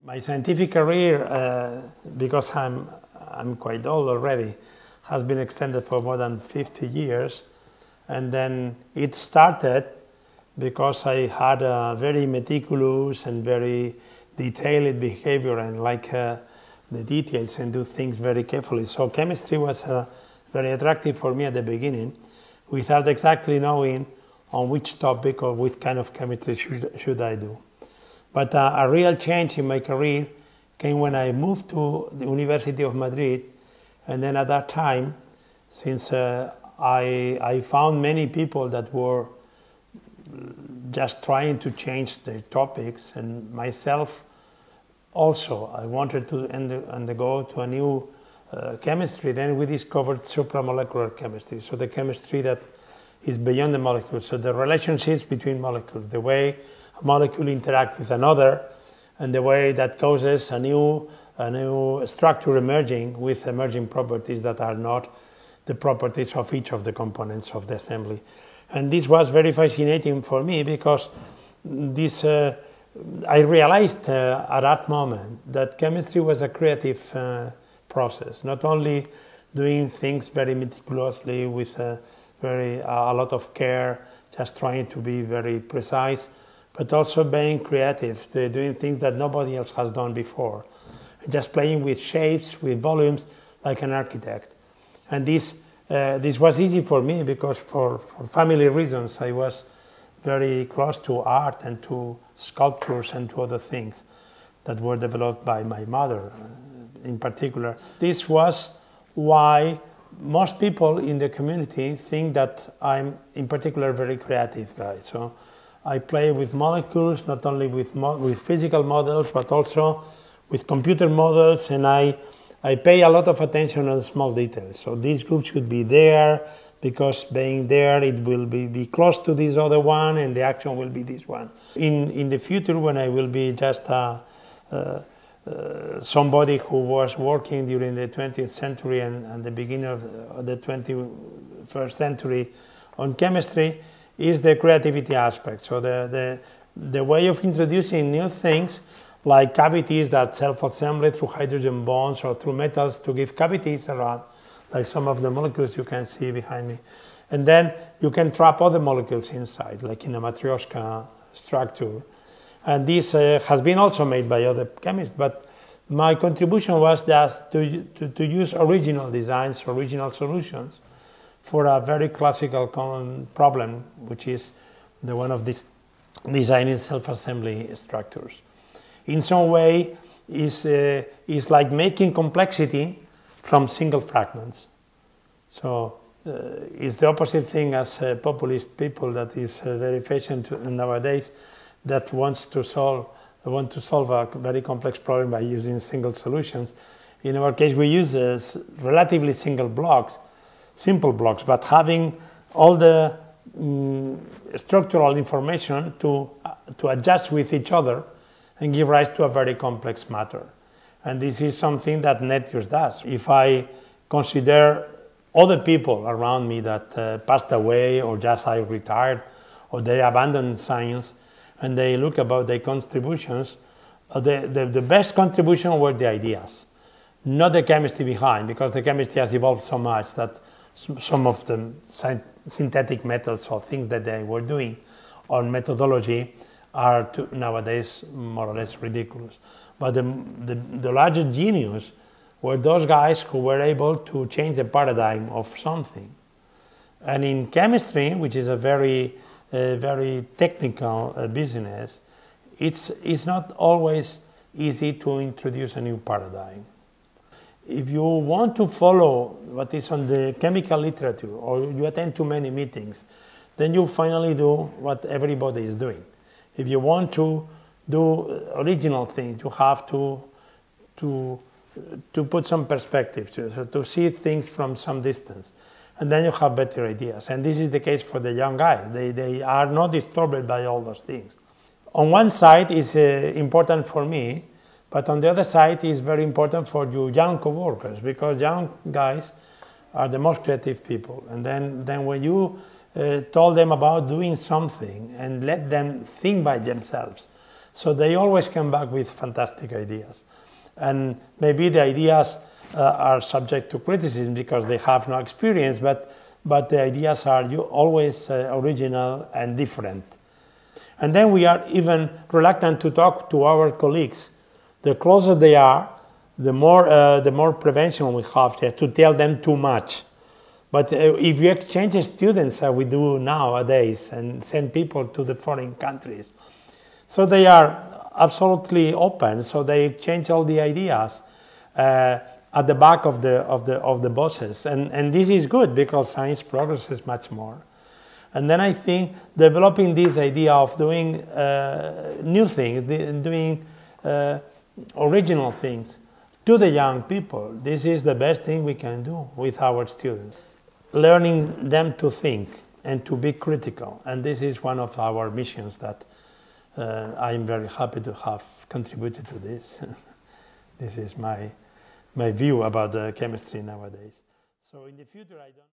My scientific career, because I'm quite old already, has been extended for more than 50 years. And then it started because I had a very meticulous and very detailed behavior and like the details and do things very carefully. So chemistry was very attractive for me at the beginning without exactly knowing on which topic or which kind of chemistry should I do. But a real change in my career came when I moved to the University of Madrid, and then at that time, since I found many people that were just trying to change their topics, and myself also, I wanted to undergo to a new chemistry. Then we discovered supramolecular chemistry, so the chemistry that is beyond the molecules, so the relationships between molecules, the way a molecule interacts with another, and the way that causes a new structure emerging with emerging properties that are not the properties of each of the components of the assembly. And this was very fascinating for me because this, I realized at that moment that chemistry was a creative process, not only doing things very meticulously with a lot of care, just trying to be very precise, but also being creative, doing things that nobody else has done before, just playing with shapes, with volumes, like an architect. And this was easy for me because for family reasons, I was very close to art and to sculptures and to other things that were developed by my mother in particular. This was why most people in the community think that I'm in particular a very creative guy. So I play with molecules, not only with physical models, but also with computer models, and I pay a lot of attention on small details. So this group should be there, because being there, it will be close to this other one, and the action will be this one. In the future, when I will be just somebody who was working during the 20th century and the beginning of the 21st century on chemistry, is the creativity aspect. So the way of introducing new things, like cavities that self-assemble through hydrogen bonds or through metals to give cavities around, like some of the molecules you can see behind me. And then you can trap other molecules inside, like in a matryoshka structure. And this has been also made by other chemists, but my contribution was just to use original designs, original solutions for a very classical common problem, which is the one of this designing self-assembly structures. In some way, is like making complexity from single fragments. So it's the opposite thing as populist people that is very fashion nowadays, that want to solve a very complex problem by using single solutions. In our case, we use relatively simple blocks, but having all the structural information to adjust with each other and give rise to a very complex matter. And this is something that nature does. If I consider other people around me that passed away or just I retired or they abandoned science, and they look about their contributions, the best contribution were the ideas, not the chemistry behind, because the chemistry has evolved so much that some of the synthetic methods or things that they were doing on methodology are nowadays more or less ridiculous. But the larger genius were those guys who were able to change the paradigm of something. And in chemistry, which is a very technical business, it's not always easy to introduce a new paradigm. If you want to follow what is on the chemical literature, or you attend too many meetings, then you finally do what everybody is doing. If you want to do original things, you have to put some perspective to see things from some distance. And then you have better ideas. And this is the case for the young guys. They are not disturbed by all those things. On one side, it's important for me, but on the other side, it's very important for you young coworkers, because young guys are the most creative people. And then when you told them about doing something and let them think by themselves, So they always come back with fantastic ideas. And maybe the ideas are subject to criticism because they have no experience, but the ideas are always original and different. And then we are even reluctant to talk to our colleagues. The closer they are, the more prevention we have to tell them too much. But if you exchange students, as we do nowadays, and send people to the foreign countries, so they are absolutely open. So they exchange all the ideas at the back of the buses, and this is good because science progresses much more. And then I think developing this idea of doing new things, doing original things to the young people, this is the best thing we can do with our students. Learning them to think and to be critical, and this is one of our missions that I'm very happy to have contributed to this. This is my view about the chemistry nowadays. So in the future, I don't